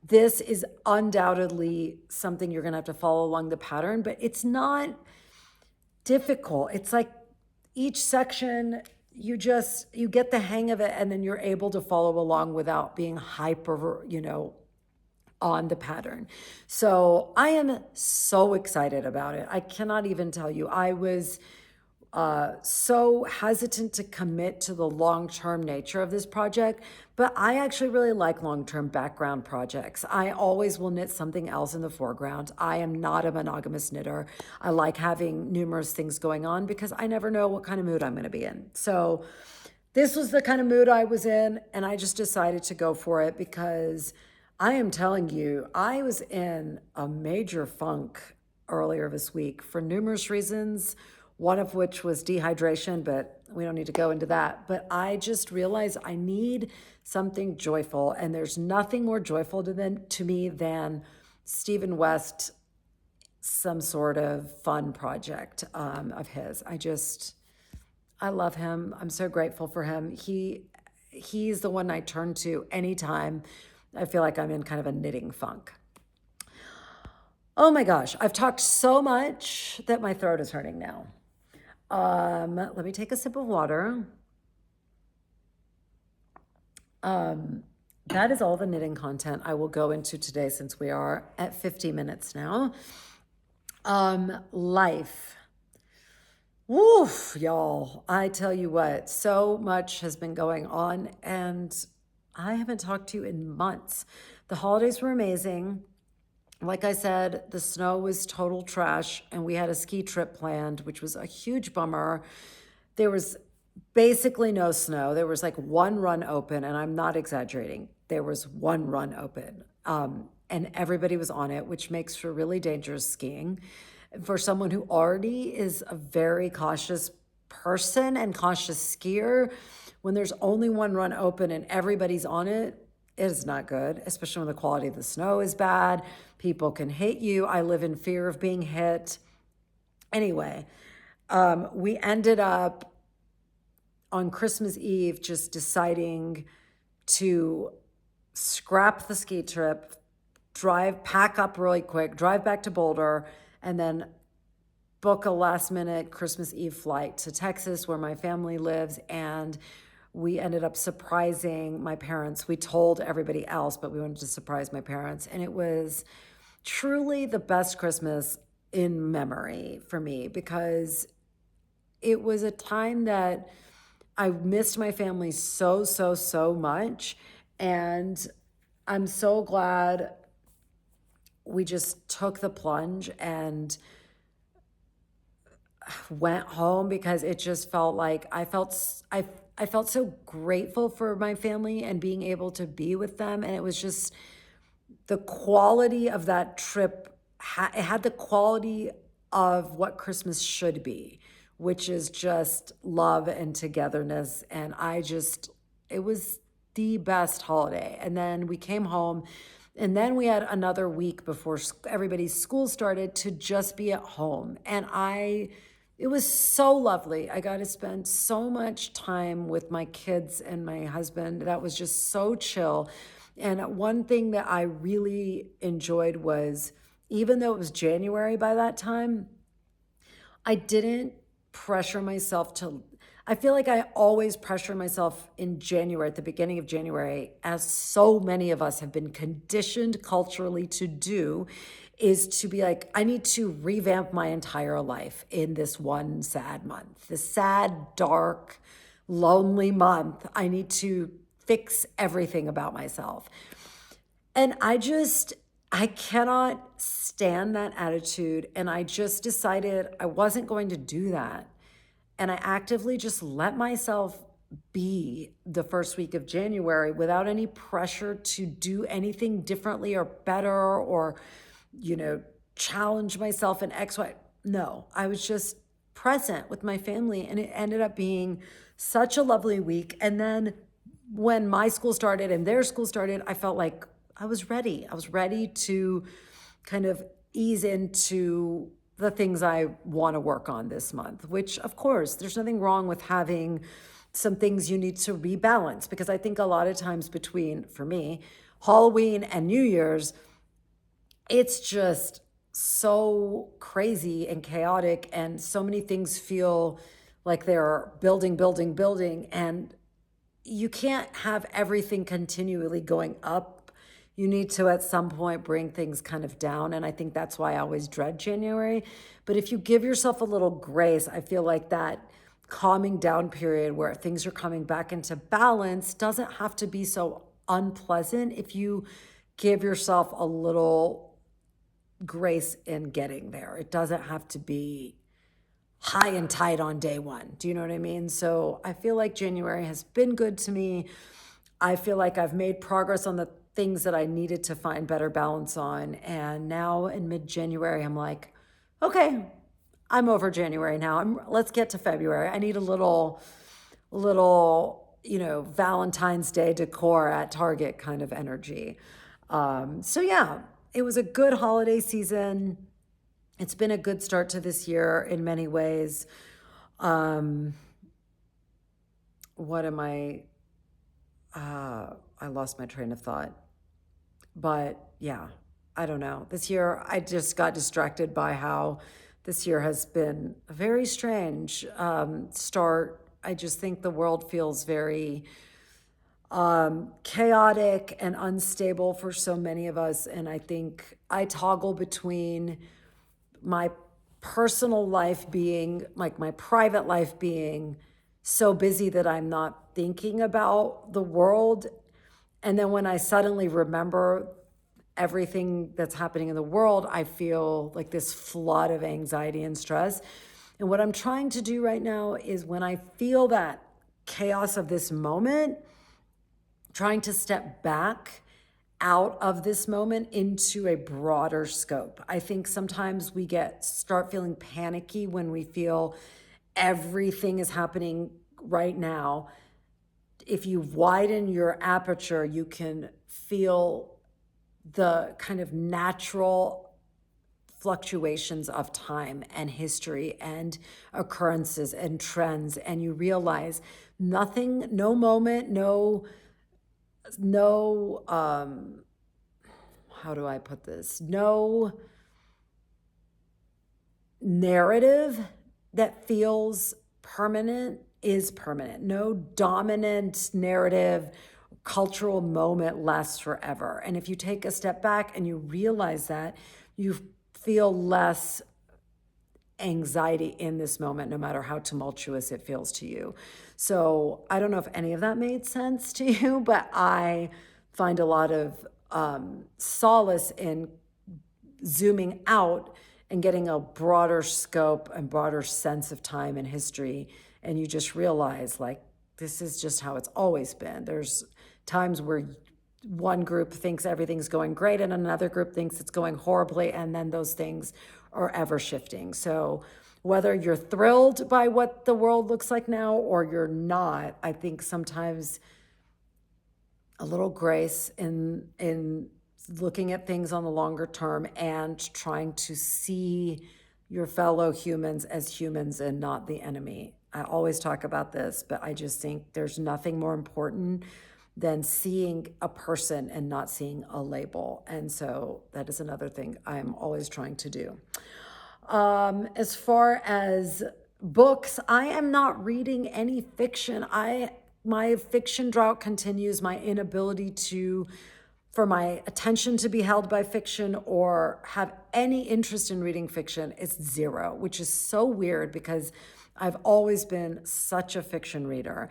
This is undoubtedly something you're gonna have to follow along the pattern, but it's not difficult. It's like each section, you get the hang of it, and then you're able to follow along without being hyper, on the pattern. So I am so excited about it. I cannot even tell you. I was so hesitant to commit to the long-term nature of this project, but I actually really like long-term background projects. I always will knit something else in the foreground. I am not a monogamous knitter. I like having numerous things going on because I never know what kind of mood I'm going to be in. So this was the kind of mood I was in, and I just decided to go for it because I am telling you, I was in a major funk earlier this week for numerous reasons, one of which was dehydration, but we don't need to go into that. But I just realized I need something joyful, and there's nothing more joyful to me than Stephen West, some sort of fun project of his. I love him. I'm so grateful for him. He's the one I turn to anytime I feel like I'm in kind of a knitting funk. Oh my gosh, I've talked so much that my throat is hurting now. Let me take a sip of water. That is all the knitting content I will go into today since we are at 50 minutes now. Life. Woof, y'all. I tell you what, so much has been going on, and I haven't talked to you in months. The holidays were amazing. Like I said, the snow was total trash, and we had a ski trip planned, which was a huge bummer. There was basically no snow. There was like one run open, and I'm not exaggerating. There was one run open. and everybody was on it, which makes for really dangerous skiing. For someone who already is a very cautious person and cautious skier, when there's only one run open and everybody's on it, it is not good, especially when the quality of the snow is bad. People can hit you. I live in fear of being hit. Anyway, we ended up on Christmas Eve just deciding to scrap the ski trip, pack up really quick, drive back to Boulder, and then book a last minute Christmas Eve flight to Texas where my family lives. And we ended up surprising my parents. We told everybody else, but we wanted to surprise my parents. And it was truly the best Christmas in memory for me, because it was a time that I missed my family so, so, so much. And I'm so glad we just took the plunge and went home, because it just felt like I felt so grateful for my family and being able to be with them. And it was just the quality of that trip. It had the quality of what Christmas should be, which is just love and togetherness. And it was the best holiday. And then we came home, and then we had another week before everybody's school started to just be at home. And it was so lovely. I got to spend so much time with my kids and my husband. That was just so chill. And one thing that I really enjoyed was, even though it was January by that time, I didn't pressure myself to. I feel like I always pressure myself in January, at the beginning of January, as so many of us have been conditioned culturally to do, is to be like, I need to revamp my entire life in this one sad month, this sad, dark, lonely month. I need to fix everything about myself. And I cannot stand that attitude. And I just decided I wasn't going to do that. And I actively just let myself be the first week of January without any pressure to do anything differently or better, or, challenge myself in X, Y. No, I was just present with my family, and it ended up being such a lovely week. And then when my school started and their school started, I felt like I was ready. I was ready to kind of ease into the things I want to work on this month, which, of course, there's nothing wrong with having some things you need to rebalance, because I think a lot of times between, for me, Halloween and New Year's, it's just so crazy and chaotic, and so many things feel like they're building, building, building, and you can't have everything continually going up. You need to, at some point, bring things kind of down. And I think that's why I always dread January. But if you give yourself a little grace, I feel like that calming down period where things are coming back into balance doesn't have to be so unpleasant if you give yourself a little grace in getting there. It doesn't have to be high and tight on day one. Do you know what I mean? So I feel like January has been good to me. I feel like I've made progress on the things that I needed to find better balance on. And now in mid-January, I'm like, okay, I'm over January now. Let's get to February. I need a little, Valentine's Day decor at Target kind of energy. So yeah, it was a good holiday season. It's been a good start to this year in many ways. I lost my train of thought. But yeah, I don't know. This year, I just got distracted by how this year has been a very strange start. I just think the world feels very chaotic and unstable for so many of us. And I think I toggle between my personal life being, like my private life being so busy that I'm not thinking about the world. And then when I suddenly remember everything that's happening in the world, I feel like this flood of anxiety and stress. And what I'm trying to do right now is, when I feel that chaos of this moment, trying to step back out of this moment into a broader scope. I think sometimes we start feeling panicky when we feel everything is happening right now. If you widen your aperture, you can feel the kind of natural fluctuations of time and history and occurrences and trends, and you realize nothing, no moment, no how do I put this? No narrative that feels permanent is permanent. No dominant narrative, cultural moment lasts forever. And if you take a step back and you realize that, you feel less anxiety in this moment, no matter how tumultuous it feels to you. So I don't know if any of that made sense to you, but I find a lot of solace in zooming out and getting a broader scope and broader sense of time and history. And you just realize, like, this is just how it's always been. There's times where one group thinks everything's going great and another group thinks it's going horribly, and then those things are ever shifting. So whether you're thrilled by what the world looks like now or you're not, I think sometimes a little grace in looking at things on the longer term and trying to see your fellow humans as humans and not the enemy. I always talk about this, but I just think there's nothing more important than seeing a person and not seeing a label. And so that is another thing I'm always trying to do. As far as books, I am not reading any fiction. My fiction drought continues. My inability for my attention to be held by fiction or have any interest in reading fiction is zero, which is so weird because I've always been such a fiction reader.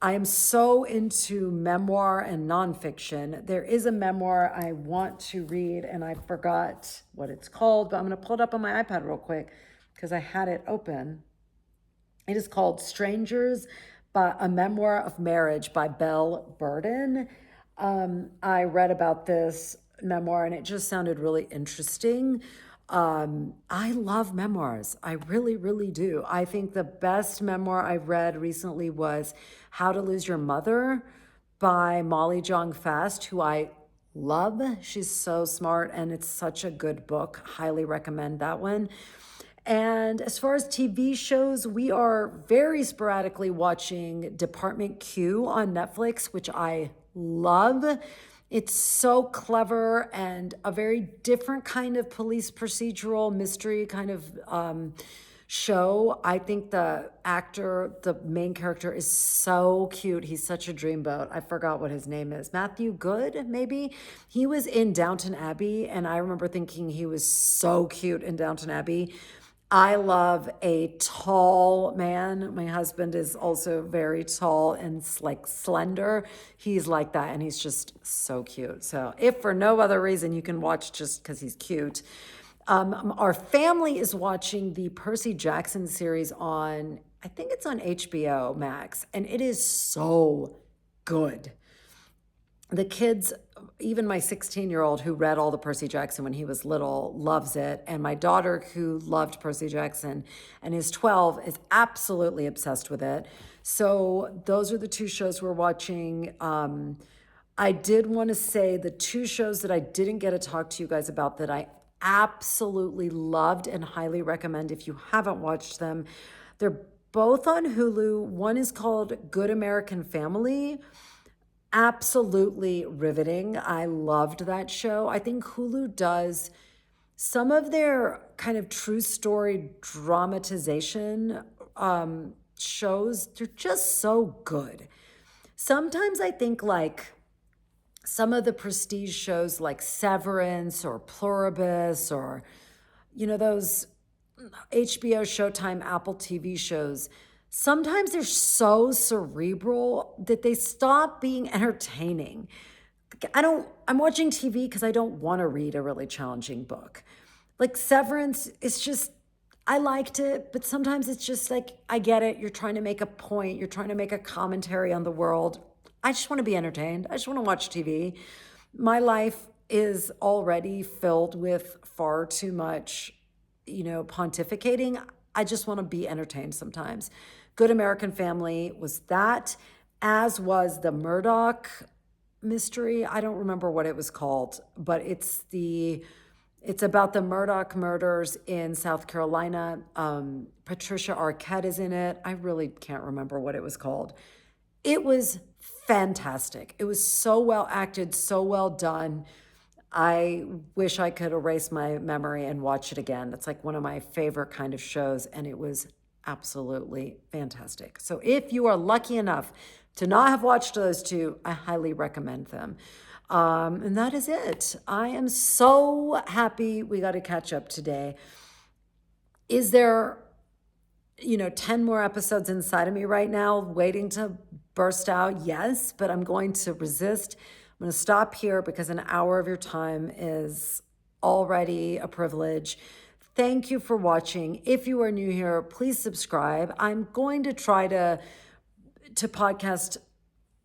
I am so into memoir and nonfiction. There is a memoir I want to read, and I forgot what it's called, but I'm going to pull it up on my iPad real quick because I had it open. It is called Strangers, A Memoir of Marriage by Belle Burden. I read about this memoir, and it just sounded really interesting. I love memoirs. I really, really do. I think the best memoir I've read recently was How to Lose Your Mother by Molly Jong Fast, who I love. She's so smart, and it's such a good book. Highly recommend that one. And as far as TV shows, we are very sporadically watching Department Q on Netflix, which I love. It's so clever and a very different kind of police procedural mystery kind of show. I think the actor, the main character, is so cute. He's such a dreamboat. I forgot what his name is. Matthew Good, maybe? He was in Downton Abbey, and I remember thinking he was so cute in Downton Abbey. I love a tall man. My husband is also very tall and like slender. He's like that, and he's just so cute. So if for no other reason, you can watch just because he's cute. Our family is watching the Percy Jackson series on, I think it's on HBO Max, and it is so good. The kids, even my 16-year-old who read all the Percy Jackson when he was little, loves it. And my daughter, who loved Percy Jackson and is 12, is absolutely obsessed with it. So those are the two shows we're watching. I did want to say the two shows that I didn't get to talk to you guys about that I absolutely loved and highly recommend if you haven't watched them. They're both on Hulu. One is called Good American Family. Absolutely riveting. I loved that show. I think Hulu does some of their kind of true story dramatization shows. They're just so good. Sometimes I think like some of the prestige shows like Severance or Pluribus or, those HBO, Showtime, Apple TV shows, sometimes they're so cerebral that they stop being entertaining. I'm watching TV because I don't want to read a really challenging book. Like Severance, it's just, I liked it, but sometimes it's just like, I get it. You're trying to make a point. You're trying to make a commentary on the world. I just want to be entertained. I just want to watch TV. My life is already filled with far too much, pontificating. I just want to be entertained sometimes. Good American Family was that, as was the Murdoch mystery. I don't remember what it was called, but it's about the Murdoch murders in South Carolina. Patricia Arquette is in it. I really can't remember what it was called. It was fantastic. It was so well acted, so well done. I wish I could erase my memory and watch it again. It's like one of my favorite kind of shows, and it was absolutely fantastic. So if you are lucky enough to not have watched those two, I highly recommend them. And that is it. I am so happy we got to catch up today. Is there 10 more episodes inside of me right now waiting to burst out? Yes, but I'm going to resist. I'm going to stop here because an hour of your time is already a privilege. Thank you for watching. If you are new here, please subscribe. I'm going to try to podcast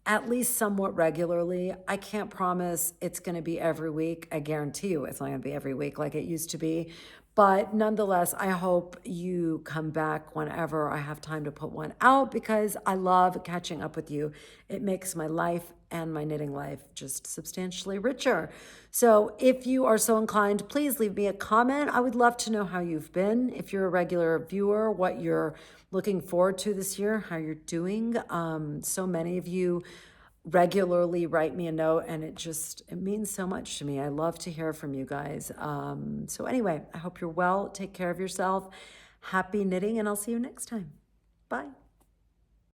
at least somewhat regularly. I can't promise it's going to be every week. I guarantee you it's not going to be every week like it used to be. But nonetheless, I hope you come back whenever I have time to put one out because I love catching up with you. It makes my life and my knitting life just substantially richer. So if you are so inclined, please leave me a comment. I would love to know how you've been. If you're a regular viewer, what you're looking forward to this year, how you're doing. So many of you regularly write me a note and it means so much to me. I love to hear from you guys. So anyway, I hope you're well. Take care of yourself. Happy knitting, and I'll see you next time. Bye.